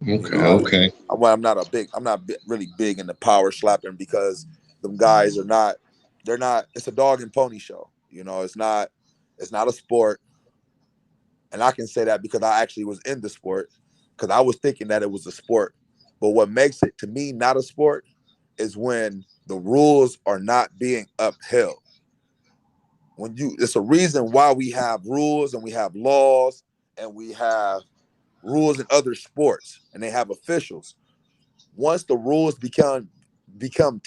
You Okay, know, okay. I'm not really big into power slapping because them guys are not. They're not. It's a dog and pony show. You know, it's not. It's not a sport, and I can say that because I actually was in the sport because I was thinking that it was a sport. But what makes it to me not a sport is when the rules are not being upheld. When you, it's a reason why we have rules and we have laws and we have rules in other sports and they have officials. Once the rules become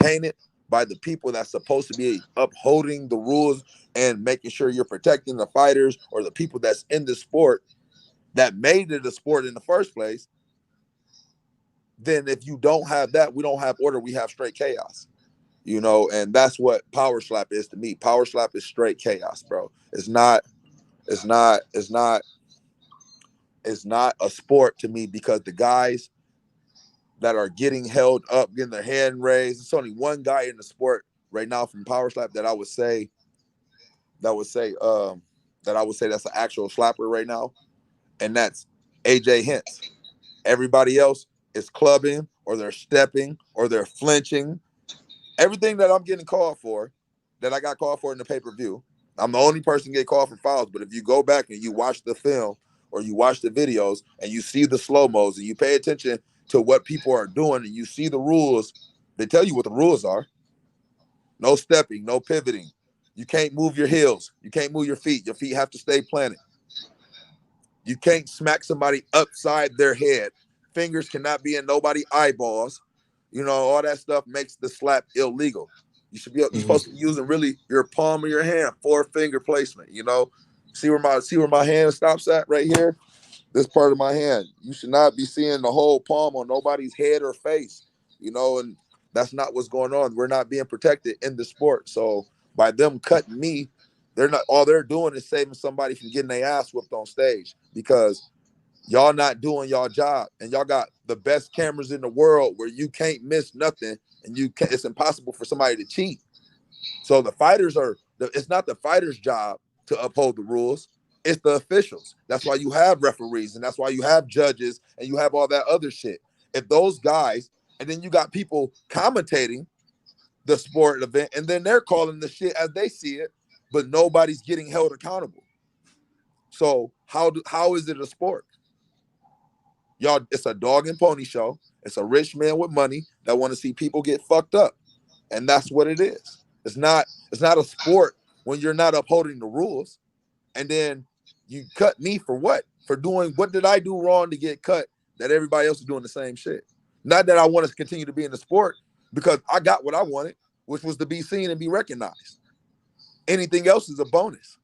tainted by the people that's supposed to be upholding the rules and making sure you're protecting the fighters or the people that's in the sport that made it a sport in the first place, then if you don't have that, we don't have order, we have straight chaos. You know, and that's what power slap is to me. Power slap is straight chaos, bro. It's not a sport to me because the guys that are getting held up, getting their hand raised. It's only one guy in the sport right now from power slap that I would say that would say that I would say that's an actual slapper right now, and that's AJ Hints. Everybody else is clubbing or they're stepping or they're flinching. Everything that I'm getting called for, that I got called for in the pay-per-view, I'm the only person get called for fouls. But if you go back and you watch the film or you watch the videos and you see the slow-mos and you pay attention to what people are doing and you see the rules, they tell you what the rules are. No stepping, no pivoting. You can't move your heels. You can't move your feet. Your feet have to stay planted. You can't smack somebody upside their head. Fingers cannot be in nobody's eyeballs. You know, all that stuff makes the slap illegal. You're Mhm. supposed to be using really your palm of your hand, four finger placement. You know, see where my hand stops at right here. This part of my hand. You should not be seeing the whole palm on nobody's head or face. You know, and that's not what's going on. We're not being protected in the sport. So by them cutting me, they're not. All they're doing is saving somebody from getting their ass whooped on stage because y'all not doing y'all job and y'all got the best cameras in the world where you can't miss nothing and you can't, it's impossible for somebody to cheat. So the fighters are it's not the fighters job to uphold the rules, it's the officials. That's why you have referees and that's why you have judges and you have all that other shit. If those guys, and then you got people commentating the sport event and then they're calling the shit as they see it, but nobody's getting held accountable. So how is it a sport? Y'all, it's a dog and pony show. It's a rich man with money that want to see people get fucked up. And that's what it is. It's not a sport when you're not upholding the rules. And then you cut me for what? For doing what did I do wrong to get cut that everybody else is doing the same shit? Not that I want to continue to be in the sport because I got what I wanted, which was to be seen and be recognized. Anything else is a bonus.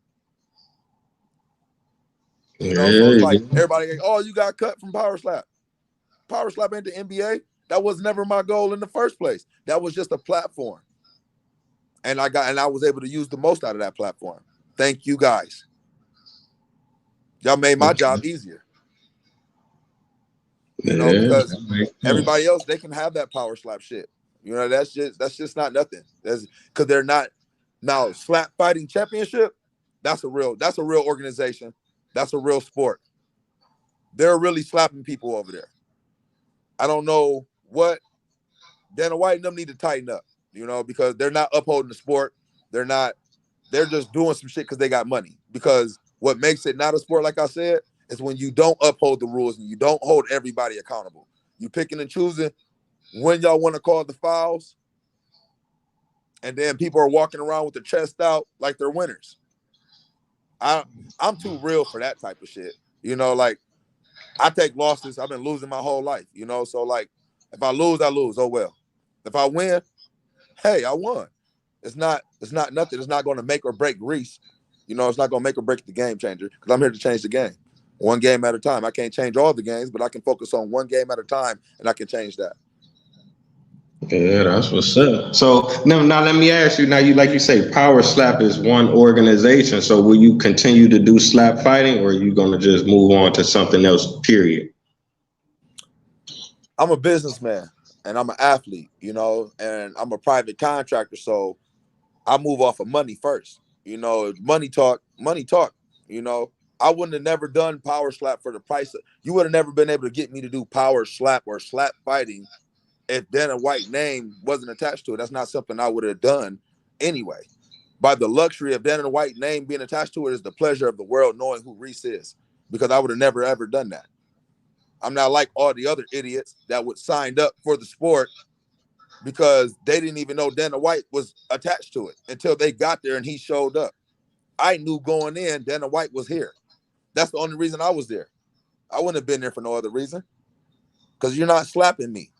You know, so it's Yeah, like everybody, like, oh, you got cut from Power Slap. Power Slap ain't the NBA. That was never my goal in the first place. That was just a platform. And I was able to use the most out of that platform. Thank you guys. Y'all made my okay. job easier, you know, Yeah, because that makes everybody sense. else they can have that power slap shit. You know, that's just not nothing. That's because they're not now slap fighting championship. That's a real organization. That's a real sport. They're really slapping people over there. I don't know what Dana White and them need to tighten up, you know, because they're not upholding the sport. They're not. They're just doing some shit because they got money. Because what makes it not a sport, like I said, is when you don't uphold the rules and you don't hold everybody accountable. You picking and choosing when y'all want to call the fouls, and then people are walking around with their chest out like they're winners. I I'm too real for that type of shit. You know, like I take losses. I've been losing my whole life. You know, so like if I lose, I lose. Oh well. If I win, hey, I won. It's not nothing. It's not going to make or break Greece. You know, it's not going to make or break the game changer because I'm here to change the game. One game at a time. I can't change all the games, but I can focus on one game at a time and I can change that. Yeah, that's what's up. So now let me ask you. Now you like you say, Power Slap is one organization. So will you continue to do slap fighting, or are you gonna just move on to something else? Period. I'm a businessman and I'm an athlete, you know, and I'm a private contractor. So I move off of money first. You know, money talk, you know. I wouldn't have never done power slap for the price of, you would have never been able to get me to do power slap or slap fighting if Dana White name wasn't attached to it. That's not something I would have done anyway. By the luxury of Dana White name being attached to it is the pleasure of the world knowing who Reese is, because I would have never ever done that. I'm not like all the other idiots that would signed up for the sport because they didn't even know Dana White was attached to it until they got there and he showed up. I knew going in Dana White was here. That's the only reason I was there. I wouldn't have been there for no other reason, because you're not slapping me.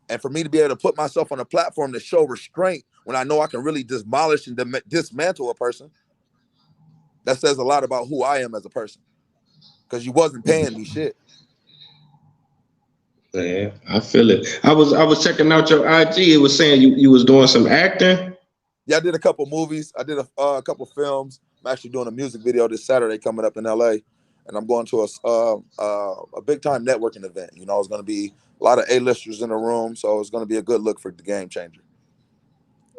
And for me to be able to put myself on a platform to show restraint when I know I can really demolish and dismantle a person, that says a lot about who I am as a person, because you wasn't paying me shit. Yeah, I feel it. I was checking out your IG. It was saying you was doing some acting. Yeah, I did a couple movies. I did a couple films. I'm actually doing a music video this Saturday coming up in LA, and I'm going to a big time networking event. You know, it's going to be a lot of A-listers in the room, so it's going to be a good look for the Game Changer.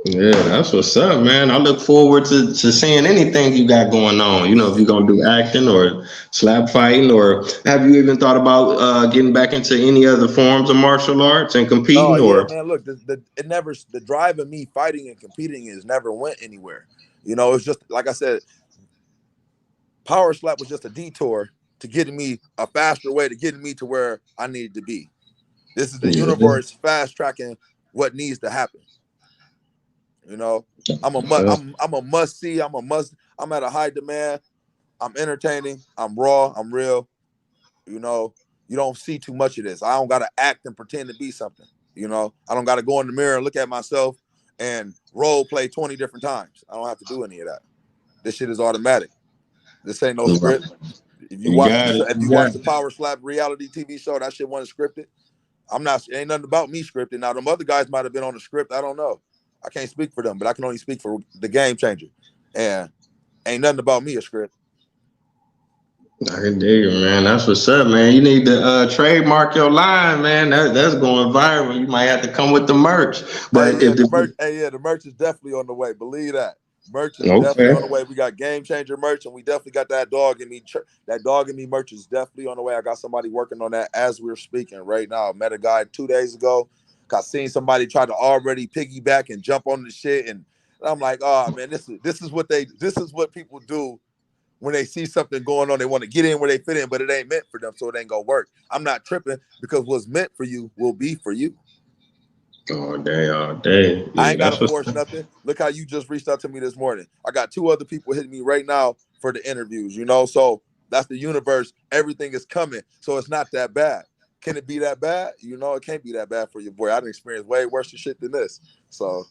Yeah, that's what's up, man. I look forward to seeing anything you got going on. You know, if you're gonna do acting or slap fighting, or have you even thought about getting back into any other forms of martial arts and Oh competing? yeah, Or man. Look, the drive of me fighting and competing is never went anywhere. You know, it's just like I said, power slap was just a detour to getting me a faster way to getting me to where I needed to be. This is the universe fast tracking what needs to happen. You know, I'm a must see. I'm at a high demand. I'm entertaining. I'm raw. I'm real. You know, you don't see too much of this. I don't gotta act and pretend to be something. You know, I don't gotta go in the mirror and look at myself and role play 20 different times. I don't have to do any of that. This shit is automatic. This ain't no script. If you watch the Power Slap reality TV show, that shit wasn't scripted. Ain't nothing about me scripted. Now, them other guys might have been on the script. I don't know. I can't speak for them, but I can only speak for the Game Changer. And ain't nothing about me a script. I can dig it, man. That's what's up, man. You need to trademark your line, man. That's going viral. You might have to come with the merch. But The merch is definitely on the way. Believe that. Merch is definitely on the way. We got Game Changer merch, and we definitely got that dog in me. That dog in me merch is definitely on the way. I got somebody working on that as we're speaking right now. I met a guy 2 days ago. I seen somebody try to already piggyback and jump on the shit, and I'm like, oh man, this is what people do when they see something going on. They want to get in where they fit in, but it ain't meant for them, so it ain't gonna work. I'm not tripping, because what's meant for you will be for you. All day. Yeah, I ain't gotta force nothing. Look how you just reached out to me this morning. I got 2 other people hitting me right now for the interviews, you know. So that's the universe. Everything is coming. So it's not that bad. Can it be that bad? You know, it can't be that bad for your boy. I done experienced way worse shit than this. So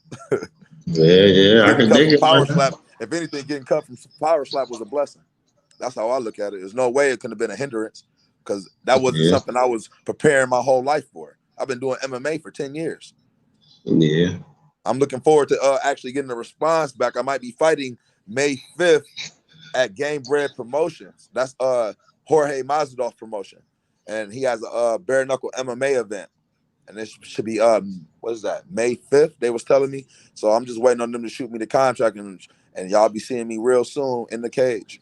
yeah, I can dig it. Power slap. If anything, getting cut from power slap was a blessing. That's how I look at it. There's no way it could have been a hindrance, because that wasn't something I was preparing my whole life for. I've been doing MMA for 10 years. Yeah. I'm looking forward to actually getting a response back. I might be fighting May 5th at Game Bread Promotions. That's Jorge Masvidal's promotion. And he has a bare knuckle MMA event. And this should be what is that? May 5th, they was telling me. So I'm just waiting on them to shoot me the contract, and y'all be seeing me real soon in the cage.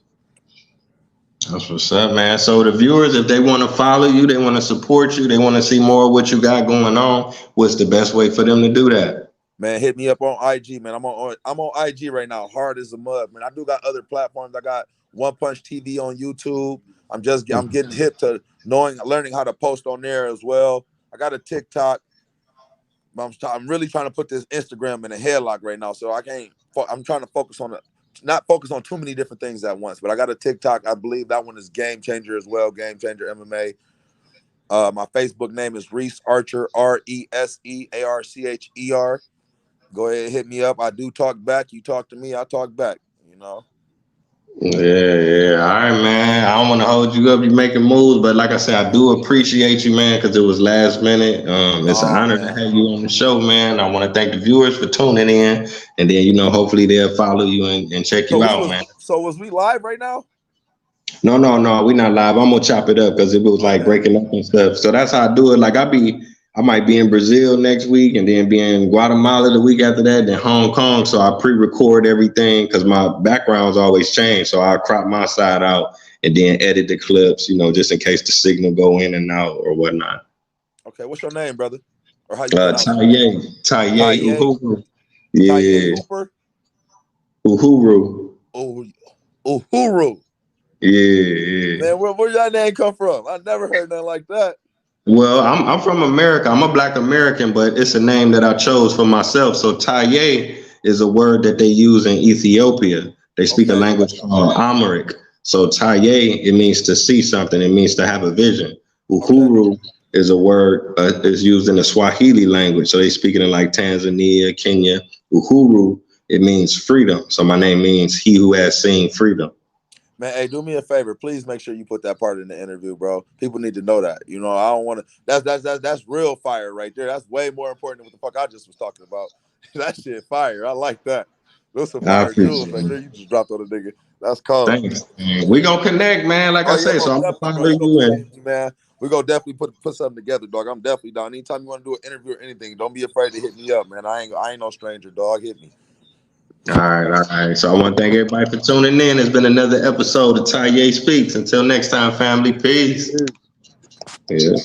That's what's up, man. So the viewers, if they want to follow you, they want to support you, they want to see more of what you got going on, what's the best way for them to do that? Man, hit me up on IG, man. I'm on IG right now, hard as a mud, man. I do got other platforms. I got One Punch TV on YouTube. I'm getting hip to learning how to post on there as well. I got a TikTok. I'm really trying to put this Instagram in a headlock right now, so I can't. I'm trying to not focus on too many different things at once. But I got a TikTok. I believe that one is Game Changer as well. Game Changer MMA. My Facebook name is Carrese Archer, ReseArcher. Go ahead and hit me up. I do talk back. You talk to me, I talk back. You know. Yeah. All right, man. I don't want to hold you up. You making moves, but like I said, I do appreciate you, man, because it was last minute. It's an honor to have you on the show, man. I want to thank the viewers for tuning in, and then hopefully they'll follow you and check you out, man. So was we live right now? No, we're not live. I'm gonna chop it up because it was like breaking up and stuff. So that's how I do it. Like I be I might be in Brazil next week and then be in Guatemala the week after that, then Hong Kong. So I pre-record everything because my backgrounds always change. So I crop my side out and then edit the clips, just in case the signal go in and out or whatnot. Okay, what's your name, brother? Or how you pronounce it? Taye Uhuru. Taye Yeah. Hooper? Uhuru. Uhuru. Yeah. Man, where that name come from? I never heard nothing like that. Well, I'm from America. I'm a Black American, but it's a name that I chose for myself. So Taye is a word that they use in Ethiopia. They speak a language called Amharic. So Taye, it means to see something. It means to have a vision. Uhuru is a word is used in the Swahili language. So they speak it in like Tanzania, Kenya. Uhuru, it means freedom. So my name means he who has seen freedom. Man, hey, do me a favor. Please make sure you put that part in the interview, bro. People need to know that. I don't want to. That's real fire right there. That's way more important than what the fuck I just was talking about. That shit fire. I like that. Those some fire jewels right there. You just dropped on a nigga. That's cold. Thanks. We gonna connect, man. Like I say, so I'm gonna follow you in. Man, we gonna definitely put something together, dog. I'm definitely down. Anytime you want to do an interview or anything, don't be afraid to hit me up, man. I ain't no stranger, dog. Hit me. All right. So I want to thank everybody for tuning in. It's been another episode of Taye Speaks. Until next time, family. Peace. Yeah.